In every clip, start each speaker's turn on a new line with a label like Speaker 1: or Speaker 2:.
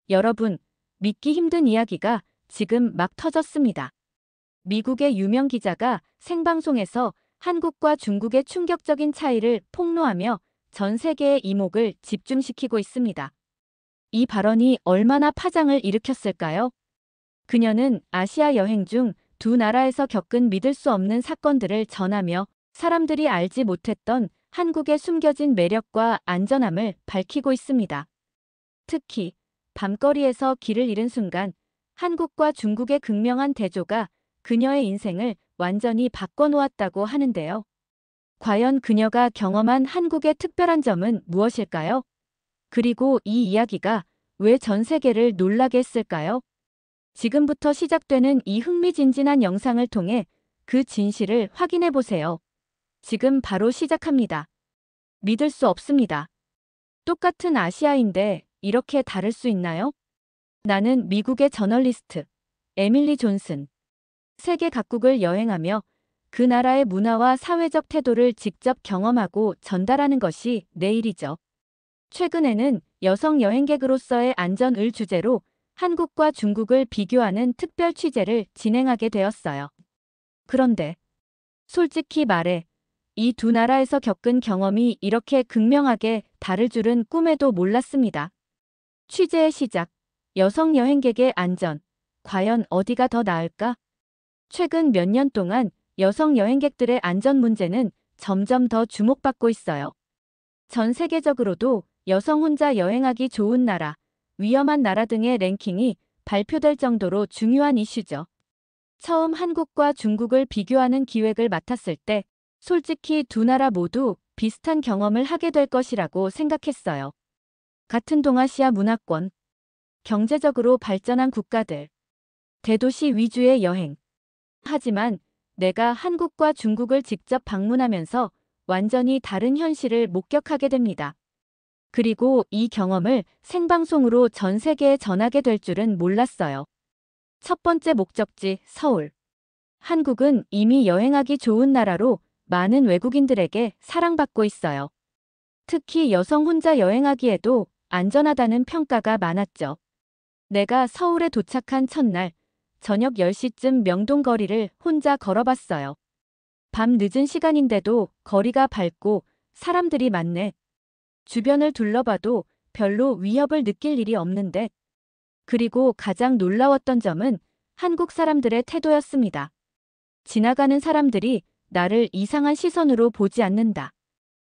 Speaker 1: 여러분, 믿기 힘든 이야기가 지금 막 터졌습니다. 미국의 유명 기자가 생방송에서 한국과 중국의 충격적인 차이를 폭로하며 전 세계의 이목을 집중시키고 있습니다. 이 발언이 얼마나 파장을 일으켰을까요? 그녀는 아시아 여행 중 두 나라에서 겪은 믿을 수 없는 사건들을 전하며 사람들이 알지 못했던 한국의 숨겨진 매력과 안전함을 밝히고 있습니다. 특히 밤거리에서 길을 잃은 순간 한국과 중국의 극명한 대조가 그녀의 인생을 완전히 바꿔놓았다고 하는데요. 과연 그녀가 경험한 한국의 특별한 점은 무엇일까요? 그리고 이 이야기가 왜 전 세계를 놀라게 했을까요? 지금부터 시작되는 이 흥미진진한 영상을 통해 그 진실을 확인해 보세요. 지금 바로 시작합니다. 믿을 수 없습니다. 똑같은 아시아인데 이렇게 다를 수 있나요? 나는 미국의 저널리스트 에밀리 존슨. 세계 각국을 여행하며 그 나라의 문화와 사회적 태도를 직접 경험하고 전달하는 것이 내 일이죠. 최근에는 여성 여행객으로서의 안전을 주제로 한국과 중국을 비교하는 특별 취재를 진행하게 되었어요. 그런데 솔직히 말해 이 두 나라에서 겪은 경험이 이렇게 극명하게 다를 줄은 꿈에도 몰랐습니다. 취재의 시작. 여성 여행객의 안전. 과연 어디가 더 나을까? 최근 몇 년 동안 여성 여행객들의 안전 문제는 점점 더 주목받고 있어요. 전 세계적으로도 여성 혼자 여행하기 좋은 나라, 위험한 나라 등의 랭킹이 발표될 정도로 중요한 이슈죠. 처음 한국과 중국을 비교하는 기획을 맡았을 때 솔직히 두 나라 모두 비슷한 경험을 하게 될 것이라고 생각했어요. 같은 동아시아 문화권, 경제적으로 발전한 국가들, 대도시 위주의 여행. 하지만 내가 한국과 중국을 직접 방문하면서 완전히 다른 현실을 목격하게 됩니다. 그리고 이 경험을 생방송으로 전 세계에 전하게 될 줄은 몰랐어요. 첫 번째 목적지, 서울. 한국은 이미 여행하기 좋은 나라로 많은 외국인들에게 사랑받고 있어요. 특히 여성 혼자 여행하기에도 안전하다는 평가가 많았죠. 내가 서울에 도착한 첫날, 저녁 10시쯤 명동 거리를 혼자 걸어봤어요. 밤 늦은 시간인데도 거리가 밝고 사람들이 많네. 주변을 둘러봐도 별로 위협을 느낄 일이 없는데. 그리고 가장 놀라웠던 점은 한국 사람들의 태도였습니다. 지나가는 사람들이 나를 이상한 시선으로 보지 않는다.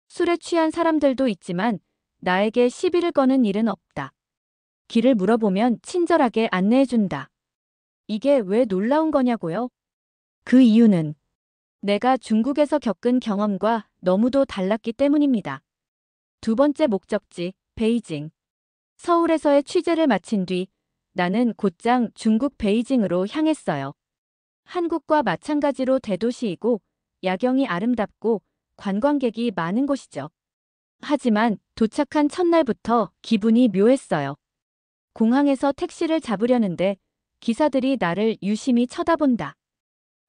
Speaker 1: 술에 취한 사람들도 있지만 나에게 시비를 거는 일은 없다. 길을 물어보면 친절하게 안내해준다. 이게 왜 놀라운 거냐고요? 그 이유는 내가 중국에서 겪은 경험과 너무도 달랐기 때문입니다. 두 번째 목적지, 베이징. 서울에서의 취재를 마친 뒤 나는 곧장 중국 베이징으로 향했어요. 한국과 마찬가지로 대도시이고 야경이 아름답고 관광객이 많은 곳이죠. 하지만 도착한 첫날부터 기분이 묘했어요. 공항에서 택시를 잡으려는데 기사들이 나를 유심히 쳐다본다.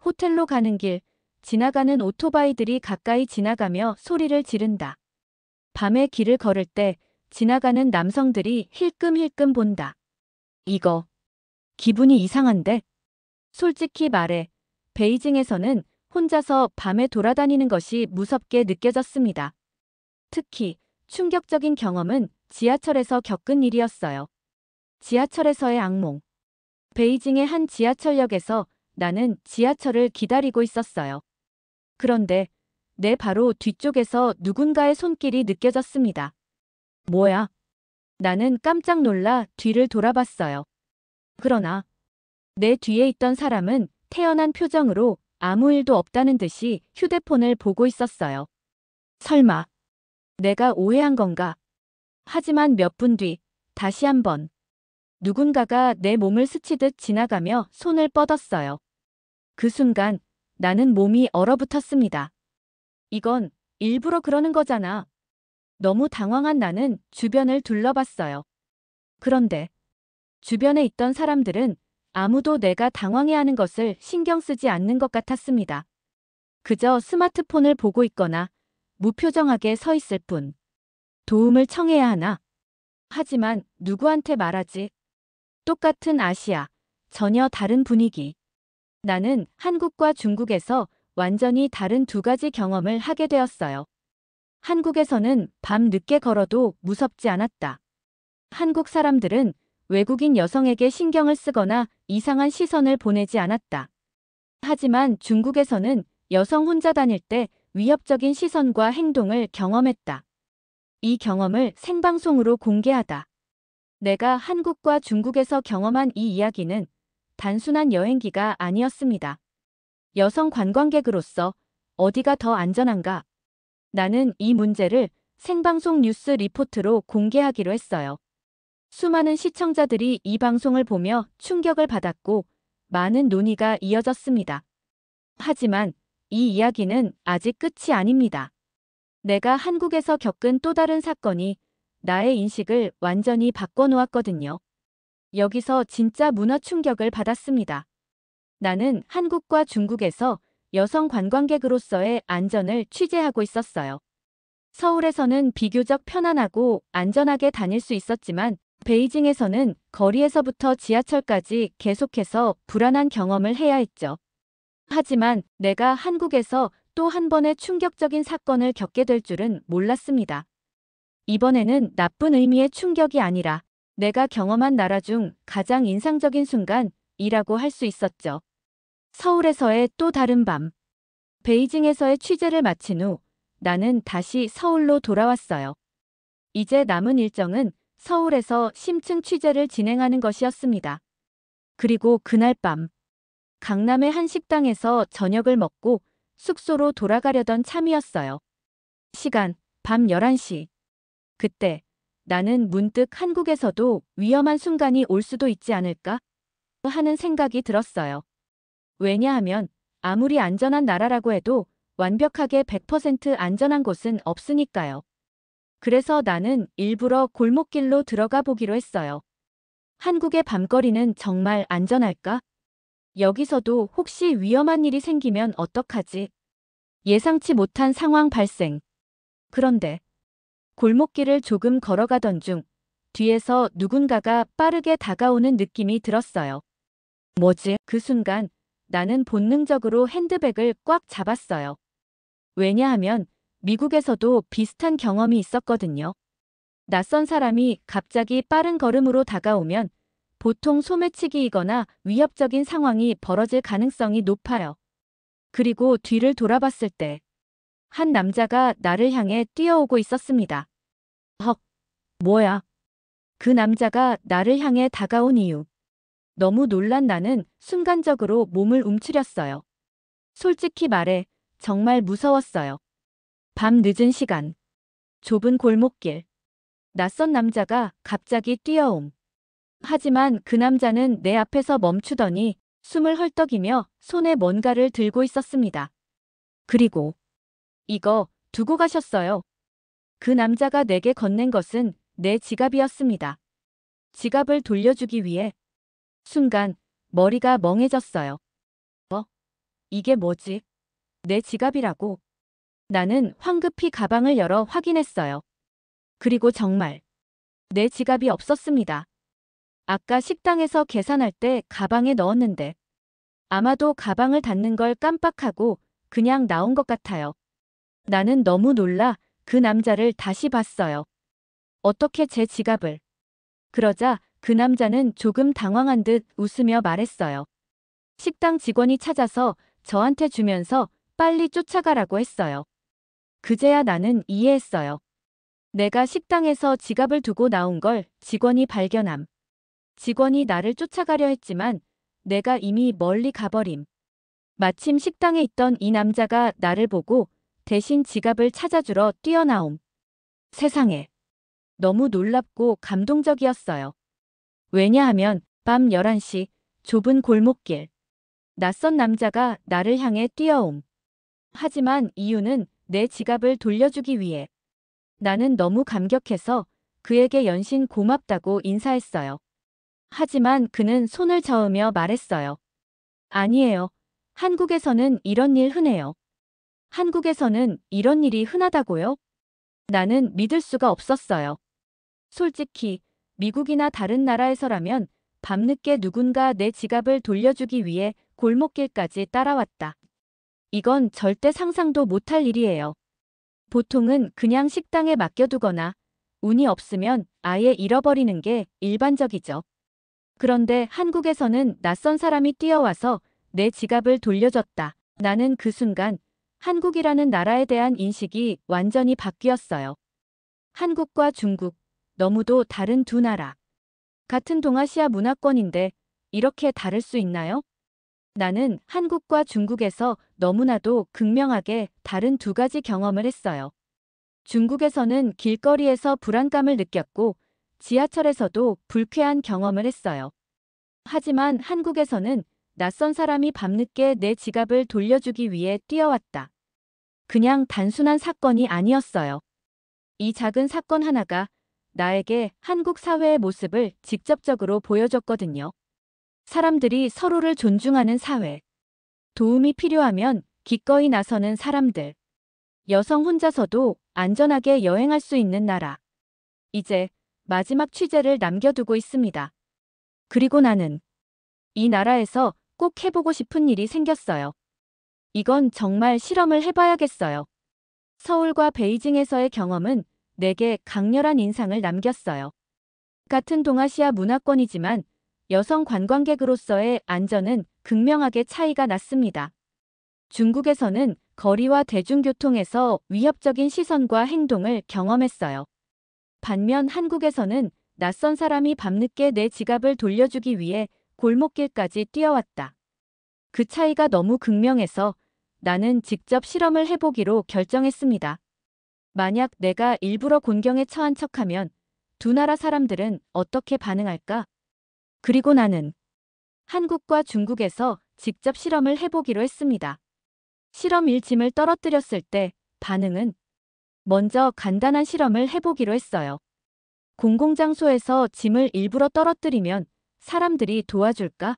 Speaker 1: 호텔로 가는 길, 지나가는 오토바이들이 가까이 지나가며 소리를 지른다. 밤에 길을 걸을 때 지나가는 남성들이 힐끔힐끔 본다. 이거 기분이 이상한데? 솔직히 말해 베이징에서는 혼자서 밤에 돌아다니는 것이 무섭게 느껴졌습니다. 특히 충격적인 경험은 지하철에서 겪은 일이었어요. 지하철에서의 악몽. 베이징의 한 지하철역에서 나는 지하철을 기다리고 있었어요. 그런데 내 바로 뒤쪽에서 누군가의 손길이 느껴졌습니다. 뭐야? 나는 깜짝 놀라 뒤를 돌아봤어요. 그러나 내 뒤에 있던 사람은 태연한 표정으로 아무 일도 없다는 듯이 휴대폰을 보고 있었어요. 설마 내가 오해한 건가? 하지만 몇 분 뒤 다시 한번 누군가가 내 몸을 스치듯 지나가며 손을 뻗었어요. 그 순간 나는 몸이 얼어붙었습니다. 이건 일부러 그러는 거잖아. 너무 당황한 나는 주변을 둘러봤어요. 그런데 주변에 있던 사람들은 아무도 내가 당황해하는 것을 신경 쓰지 않는 것 같았습니다. 그저 스마트폰을 보고 있거나 무표정하게 서 있을 뿐. 도움을 청해야 하나? 하지만 누구한테 말하지? 똑같은 아시아, 전혀 다른 분위기. 나는 한국과 중국에서 완전히 다른 두 가지 경험을 하게 되었어요. 한국에서는 밤 늦게 걸어도 무섭지 않았다. 한국 사람들은 외국인 여성에게 신경을 쓰거나 이상한 시선을 보내지 않았다. 하지만 중국에서는 여성 혼자 다닐 때 위협적인 시선과 행동을 경험했다. 이 경험을 생방송으로 공개하다. 내가 한국과 중국에서 경험한 이 이야기는 단순한 여행기가 아니었습니다. 여성 관광객으로서 어디가 더 안전한가? 나는 이 문제를 생방송 뉴스 리포트로 공개하기로 했어요. 수많은 시청자들이 이 방송을 보며 충격을 받았고 많은 논의가 이어졌습니다. 하지만 이 이야기는 아직 끝이 아닙니다. 내가 한국에서 겪은 또 다른 사건이 나의 인식을 완전히 바꿔놓았거든요. 여기서 진짜 문화 충격을 받았습니다. 나는 한국과 중국에서 여성 관광객으로서의 안전을 취재하고 있었어요. 서울에서는 비교적 편안하고 안전하게 다닐 수 있었지만 베이징에서는 거리에서부터 지하철까지 계속해서 불안한 경험을 해야 했죠. 하지만 내가 한국에서 또 한 번의 충격적인 사건을 겪게 될 줄은 몰랐습니다. 이번에는 나쁜 의미의 충격이 아니라 내가 경험한 나라 중 가장 인상적인 순간이라고 할 수 있었죠. 서울에서의 또 다른 밤. 베이징에서의 취재를 마친 후 나는 다시 서울로 돌아왔어요. 이제 남은 일정은 서울에서 심층 취재를 진행하는 것이었습니다. 그리고 그날 밤, 강남의 한 식당에서 저녁을 먹고 숙소로 돌아가려던 참이었어요. 시간, 밤 11시. 그때 나는 문득 한국에서도 위험한 순간이 올 수도 있지 않을까 하는 생각이 들었어요. 왜냐하면 아무리 안전한 나라라고 해도 완벽하게 100% 안전한 곳은 없으니까요. 그래서 나는 일부러 골목길로 들어가 보기로 했어요. 한국의 밤거리는 정말 안전할까? 여기서도 혹시 위험한 일이 생기면 어떡하지? 예상치 못한 상황 발생. 그런데 골목길을 조금 걸어가던 중 뒤에서 누군가가 빠르게 다가오는 느낌이 들었어요. 뭐지? 그 순간 나는 본능적으로 핸드백을 꽉 잡았어요. 왜냐하면 미국에서도 비슷한 경험이 있었거든요. 낯선 사람이 갑자기 빠른 걸음으로 다가오면 보통 소매치기이거나 위협적인 상황이 벌어질 가능성이 높아요. 그리고 뒤를 돌아봤을 때 한 남자가 나를 향해 뛰어오고 있었습니다. 헉, 뭐야? 그 남자가 나를 향해 다가온 이유. 너무 놀란 나는 순간적으로 몸을 움츠렸어요. 솔직히 말해 정말 무서웠어요. 밤 늦은 시간, 좁은 골목길, 낯선 남자가 갑자기 뛰어옴. 하지만 그 남자는 내 앞에서 멈추더니 숨을 헐떡이며 손에 뭔가를 들고 있었습니다. 그리고 이거 두고 가셨어요. 그 남자가 내게 건넨 것은 내 지갑이었습니다. 지갑을 돌려주기 위해 순간 머리가 멍해졌어요. 이게 뭐지? 내 지갑이라고. 나는 황급히 가방을 열어 확인했어요. 그리고 정말 내 지갑이 없었습니다. 아까 식당에서 계산할 때 가방에 넣었는데 아마도 가방을 닫는 걸 깜빡하고 그냥 나온 것 같아요. 나는 너무 놀라 그 남자를 다시 봤어요. 어떻게 제 지갑을? 그러자 그 남자는 조금 당황한 듯 웃으며 말했어요. 식당 직원이 찾아서 저한테 주면서 빨리 쫓아가라고 했어요. 그제야 나는 이해했어요. 내가 식당에서 지갑을 두고 나온 걸 직원이 발견함. 직원이 나를 쫓아가려 했지만 내가 이미 멀리 가버림. 마침 식당에 있던 이 남자가 나를 보고 대신 지갑을 찾아주러 뛰어나옴. 세상에. 너무 놀랍고 감동적이었어요. 왜냐하면 밤 11시 좁은 골목길. 낯선 남자가 나를 향해 뛰어옴. 하지만 이유는 내 지갑을 돌려주기 위해. 나는 너무 감격해서 그에게 연신 고맙다고 인사했어요. 하지만 그는 손을 저으며 말했어요. 아니에요. 한국에서는 이런 일 흔해요. 한국에서는 이런 일이 흔하다고요? 나는 믿을 수가 없었어요. 솔직히 미국이나 다른 나라에서라면 밤늦게 누군가 내 지갑을 돌려주기 위해 골목길까지 따라왔다. 이건 절대 상상도 못할 일이에요. 보통은 그냥 식당에 맡겨두거나 운이 없으면 아예 잃어버리는 게 일반적이죠. 그런데 한국에서는 낯선 사람이 뛰어와서 내 지갑을 돌려줬다. 나는 그 순간 한국이라는 나라에 대한 인식이 완전히 바뀌었어요. 한국과 중국, 너무도 다른 두 나라. 같은 동아시아 문화권인데 이렇게 다를 수 있나요? 나는 한국과 중국에서 너무나도 극명하게 다른 두 가지 경험을 했어요. 중국에서는 길거리에서 불안감을 느꼈고 지하철에서도 불쾌한 경험을 했어요. 하지만 한국에서는 낯선 사람이 밤늦게 내 지갑을 돌려주기 위해 뛰어왔다. 그냥 단순한 사건이 아니었어요. 이 작은 사건 하나가 나에게 한국 사회의 모습을 직접적으로 보여줬거든요. 사람들이 서로를 존중하는 사회. 도움이 필요하면 기꺼이 나서는 사람들. 여성 혼자서도 안전하게 여행할 수 있는 나라. 이제 마지막 취재를 남겨두고 있습니다. 그리고 나는 이 나라에서 꼭 해보고 싶은 일이 생겼어요. 이건 정말 실험을 해봐야겠어요. 서울과 베이징에서의 경험은 내게 강렬한 인상을 남겼어요. 같은 동아시아 문화권이지만 여성 관광객으로서의 안전은 극명하게 차이가 났습니다. 중국에서는 거리와 대중교통에서 위협적인 시선과 행동을 경험했어요. 반면 한국에서는 낯선 사람이 밤늦게 내 지갑을 돌려주기 위해 골목길까지 뛰어왔다. 그 차이가 너무 극명해서 나는 직접 실험을 해보기로 결정했습니다. 만약 내가 일부러 곤경에 처한 척하면 두 나라 사람들은 어떻게 반응할까? 그리고 나는 한국과 중국에서 직접 실험을 해보기로 했습니다. 실험 일짐을 떨어뜨렸을 때 반응은 먼저 간단한 실험을 해보기로 했어요. 공공장소에서 짐을 일부러 떨어뜨리면 사람들이 도와줄까?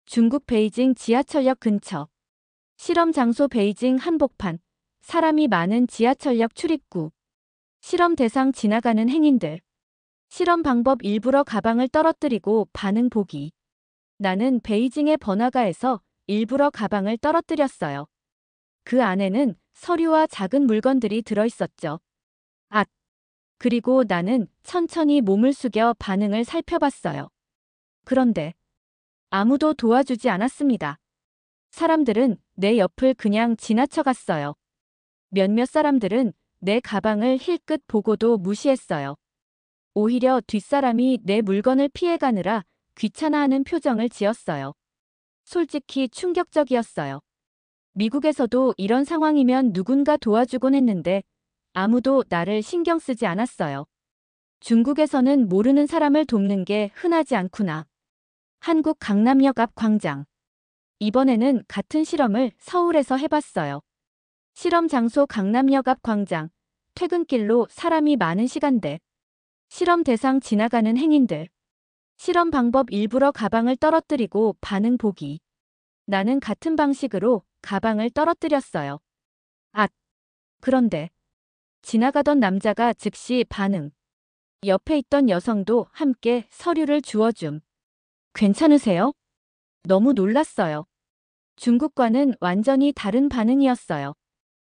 Speaker 1: 중국 베이징 지하철역 근처. 실험 장소 베이징 한복판. 사람이 많은 지하철역 출입구. 실험 대상 지나가는 행인들. 실험 방법 일부러 가방을 떨어뜨리고 반응 보기. 나는 베이징의 번화가에서 일부러 가방을 떨어뜨렸어요. 그 안에는 서류와 작은 물건들이 들어있었죠. 그리고 나는 천천히 몸을 숙여 반응을 살펴봤어요. 그런데 아무도 도와주지 않았습니다. 사람들은 내 옆을 그냥 지나쳐갔어요. 몇몇 사람들은 내 가방을 힐끗 보고도 무시했어요. 오히려 뒷사람이 내 물건을 피해가느라 귀찮아하는 표정을 지었어요. 솔직히 충격적이었어요. 미국에서도 이런 상황이면 누군가 도와주곤 했는데 아무도 나를 신경 쓰지 않았어요. 중국에서는 모르는 사람을 돕는 게 흔하지 않구나. 한국 강남역 앞 광장. 이번에는 같은 실험을 서울에서 해봤어요. 실험 장소 강남역 앞 광장. 퇴근길로 사람이 많은 시간대. 실험 대상 지나가는 행인들. 실험 방법 일부러 가방을 떨어뜨리고 반응 보기. 나는 같은 방식으로 가방을 떨어뜨렸어요. 그런데 지나가던 남자가 즉시 반응. 옆에 있던 여성도 함께 서류를 주워줌. 괜찮으세요? 너무 놀랐어요. 중국과는 완전히 다른 반응이었어요.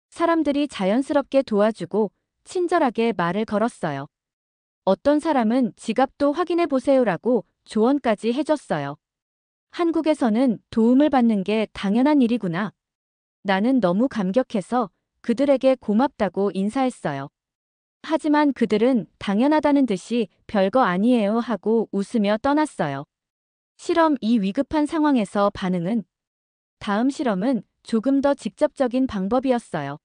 Speaker 1: 사람들이 자연스럽게 도와주고 친절하게 말을 걸었어요. 어떤 사람은 지갑도 확인해 보세요라고 조언까지 해줬어요. 한국에서는 도움을 받는 게 당연한 일이구나. 나는 너무 감격해서 그들에게 고맙다고 인사했어요. 하지만 그들은 당연하다는 듯이 별거 아니에요 하고 웃으며 떠났어요. 실험 이 위급한 상황에서 반응은? 다음 실험은 조금 더 직접적인 방법이었어요.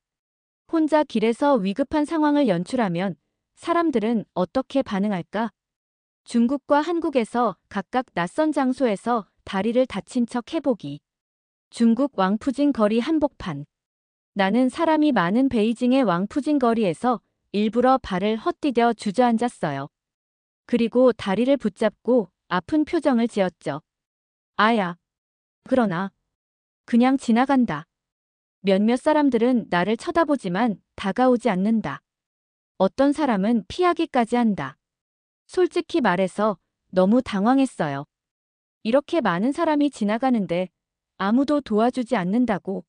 Speaker 1: 혼자 길에서 위급한 상황을 연출하면 사람들은 어떻게 반응할까? 중국과 한국에서 각각 낯선 장소에서 다리를 다친 척 해보기. 중국 왕푸진 거리 한복판. 나는 사람이 많은 베이징의 왕푸진 거리에서 일부러 발을 헛디뎌 주저앉았어요. 그리고 다리를 붙잡고 아픈 표정을 지었죠. 아야. 그러나 그냥 지나간다. 몇몇 사람들은 나를 쳐다보지만 다가오지 않는다. 어떤 사람은 피하기까지 한다. 솔직히 말해서 너무 당황했어요. 이렇게 많은 사람이 지나가는데 아무도 도와주지 않는다고.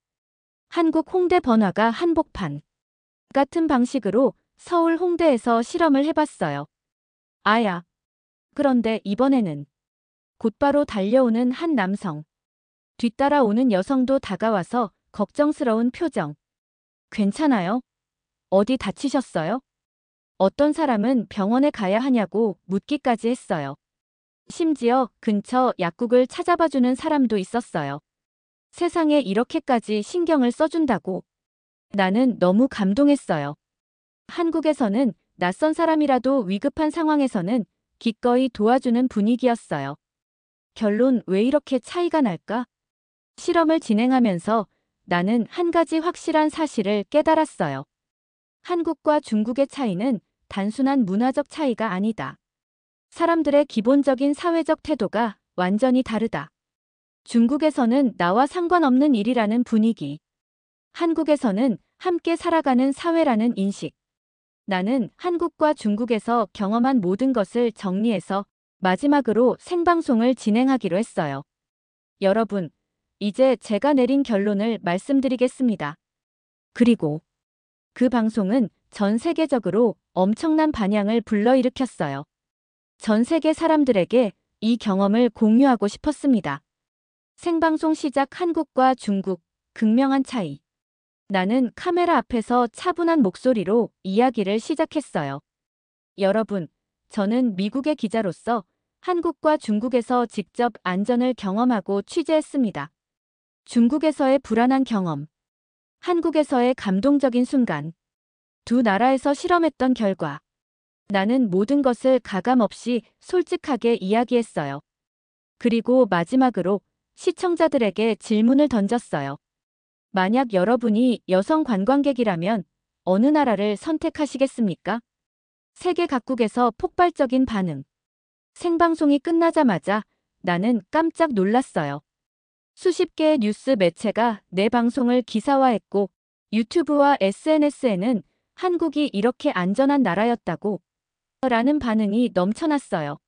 Speaker 1: 한국 홍대 번화가 한복판. 같은 방식으로 서울 홍대에서 실험을 해봤어요. 아야. 그런데 이번에는 곧바로 달려오는 한 남성. 뒤따라오는 여성도 다가와서 걱정스러운 표정. 괜찮아요? 어디 다치셨어요? 어떤 사람은 병원에 가야 하냐고 묻기까지 했어요. 심지어 근처 약국을 찾아봐주는 사람도 있었어요. 세상에 이렇게까지 신경을 써준다고. 나는 너무 감동했어요. 한국에서는 낯선 사람이라도 위급한 상황에서는 기꺼이 도와주는 분위기였어요. 결론 왜 이렇게 차이가 날까? 실험을 진행하면서 나는 한 가지 확실한 사실을 깨달았어요. 한국과 중국의 차이는 단순한 문화적 차이가 아니다. 사람들의 기본적인 사회적 태도가 완전히 다르다. 중국에서는 나와 상관없는 일이라는 분위기. 한국에서는 함께 살아가는 사회라는 인식. 나는 한국과 중국에서 경험한 모든 것을 정리해서 마지막으로 생방송을 진행하기로 했어요. 여러분, 이제 제가 내린 결론을 말씀드리겠습니다. 그리고 그 방송은 전 세계적으로 엄청난 반향을 불러일으켰어요. 전 세계 사람들에게 이 경험을 공유하고 싶었습니다. 생방송 시작. 한국과 중국, 극명한 차이. 나는 카메라 앞에서 차분한 목소리로 이야기를 시작했어요. 여러분, 저는 미국의 기자로서 한국과 중국에서 직접 안전을 경험하고 취재했습니다. 중국에서의 불안한 경험, 한국에서의 감동적인 순간, 두 나라에서 실험했던 결과, 나는 모든 것을 가감없이 솔직하게 이야기했어요. 그리고 마지막으로 시청자들에게 질문을 던졌어요. 만약 여러분이 여성 관광객이라면 어느 나라를 선택하시겠습니까? 세계 각국에서 폭발적인 반응. 생방송이 끝나자마자 나는 깜짝 놀랐어요. 수십 개의 뉴스 매체가 내 방송을 기사화했고 유튜브와 SNS에는 한국이 이렇게 안전한 나라였다고 라는 반응이 넘쳐났어요.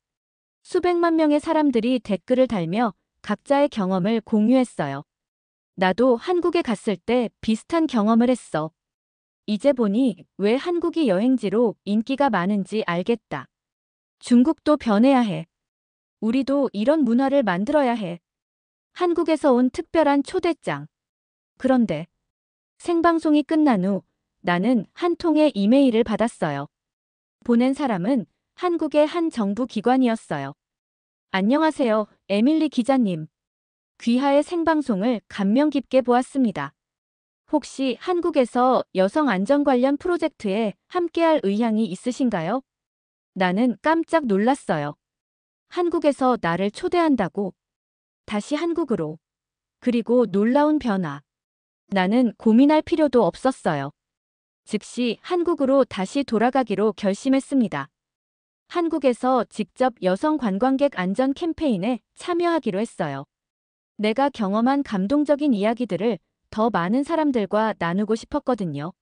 Speaker 1: 수백만 명의 사람들이 댓글을 달며 각자의 경험을 공유했어요. 나도 한국에 갔을 때 비슷한 경험을 했어. 이제 보니 왜 한국이 여행지로 인기가 많은지 알겠다. 중국도 변해야 해. 우리도 이런 문화를 만들어야 해. 한국에서 온 특별한 초대장. 그런데 생방송이 끝난 후 나는 한 통의 이메일을 받았어요. 보낸 사람은 한국의 한 정부 기관이었어요. 안녕하세요, 에밀리 기자님. 귀하의 생방송을 감명 깊게 보았습니다. 혹시 한국에서 여성 안전 관련 프로젝트에 함께할 의향이 있으신가요? 나는 깜짝 놀랐어요. 한국에서 나를 초대한다고. 다시 한국으로. 그리고 놀라운 변화. 나는 고민할 필요도 없었어요. 즉시 한국으로 다시 돌아가기로 결심했습니다. 한국에서 직접 여성 관광객 안전 캠페인에 참여하기로 했어요. 내가 경험한 감동적인 이야기들을 더 많은 사람들과 나누고 싶었거든요.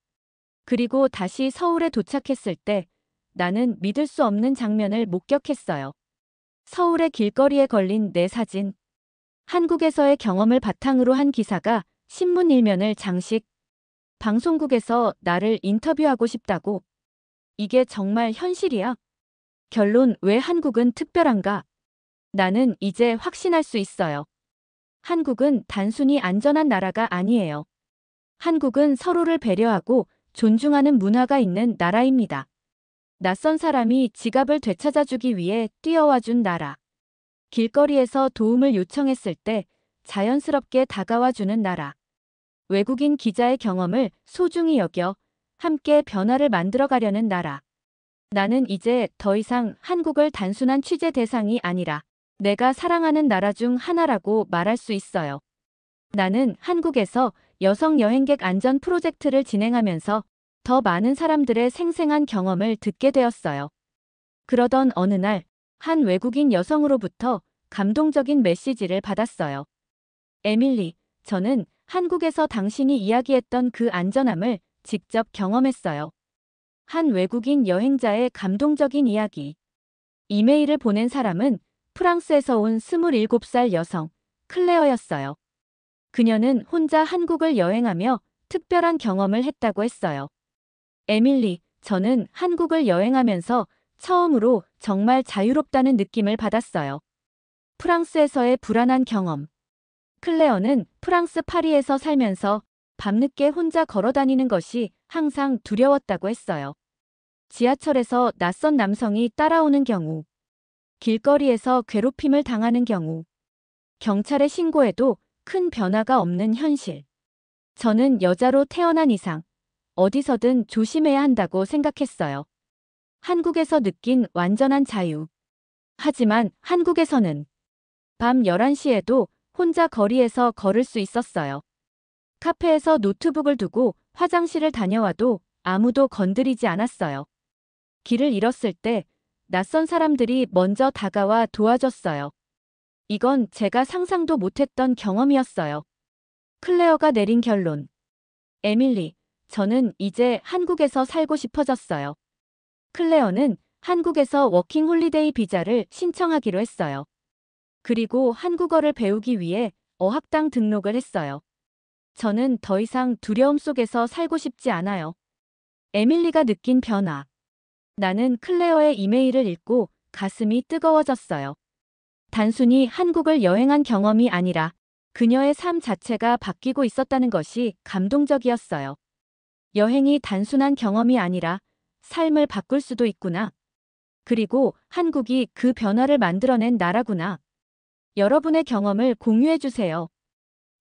Speaker 1: 그리고 다시 서울에 도착했을 때 나는 믿을 수 없는 장면을 목격했어요. 서울의 길거리에 걸린 내 사진. 한국에서의 경험을 바탕으로 한 기사가 신문 일면을 장식. 방송국에서 나를 인터뷰하고 싶다고. 이게 정말 현실이야? 결론 왜 한국은 특별한가? 나는 이제 확신할 수 있어요. 한국은 단순히 안전한 나라가 아니에요. 한국은 서로를 배려하고 존중하는 문화가 있는 나라입니다. 낯선 사람이 지갑을 되찾아주기 위해 뛰어와준 나라. 길거리에서 도움을 요청했을 때 자연스럽게 다가와주는 나라. 외국인 기자의 경험을 소중히 여겨 함께 변화를 만들어가려는 나라. 나는 이제 더 이상 한국을 단순한 취재 대상이 아니라 내가 사랑하는 나라 중 하나라고 말할 수 있어요. 나는 한국에서 여성 여행객 안전 프로젝트를 진행하면서 더 많은 사람들의 생생한 경험을 듣게 되었어요. 그러던 어느 날, 한 외국인 여성으로부터 감동적인 메시지를 받았어요. 에밀리, 저는 한국에서 당신이 이야기했던 그 안전함을 직접 경험했어요. 한 외국인 여행자의 감동적인 이야기. 이메일을 보낸 사람은 프랑스에서 온 27살 여성, 클레어였어요. 그녀는 혼자 한국을 여행하며 특별한 경험을 했다고 했어요. 에밀리, 저는 한국을 여행하면서 처음으로 정말 자유롭다는 느낌을 받았어요. 프랑스에서의 불안한 경험. 클레어는 프랑스 파리에서 살면서 밤늦게 혼자 걸어 다니는 것이 항상 두려웠다고 했어요. 지하철에서 낯선 남성이 따라오는 경우, 길거리에서 괴롭힘을 당하는 경우, 경찰에 신고해도 큰 변화가 없는 현실. 저는 여자로 태어난 이상 어디서든 조심해야 한다고 생각했어요. 한국에서 느낀 완전한 자유. 하지만 한국에서는 밤 11시에도 혼자 거리에서 걸을 수 있었어요. 카페에서 노트북을 두고 화장실을 다녀와도 아무도 건드리지 않았어요. 길을 잃었을 때 낯선 사람들이 먼저 다가와 도와줬어요. 이건 제가 상상도 못했던 경험이었어요. 클레어가 내린 결론. 에밀리, 저는 이제 한국에서 살고 싶어졌어요. 클레어는 한국에서 워킹 홀리데이 비자를 신청하기로 했어요. 그리고 한국어를 배우기 위해 어학당 등록을 했어요. 저는 더 이상 두려움 속에서 살고 싶지 않아요. 에밀리가 느낀 변화. 나는 클레어의 이메일을 읽고 가슴이 뜨거워졌어요. 단순히 한국을 여행한 경험이 아니라 그녀의 삶 자체가 바뀌고 있었다는 것이 감동적이었어요. 여행이 단순한 경험이 아니라 삶을 바꿀 수도 있구나. 그리고 한국이 그 변화를 만들어낸 나라구나. 여러분의 경험을 공유해주세요.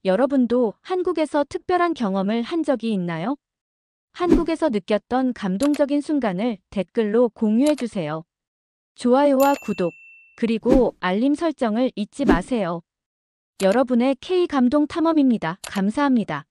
Speaker 1: 여러분도 한국에서 특별한 경험을 한 적이 있나요? 한국에서 느꼈던 감동적인 순간을 댓글로 공유해주세요. 좋아요와 구독, 그리고 알림 설정을 잊지 마세요. 여러분의 K 감동 탐험입니다. 감사합니다.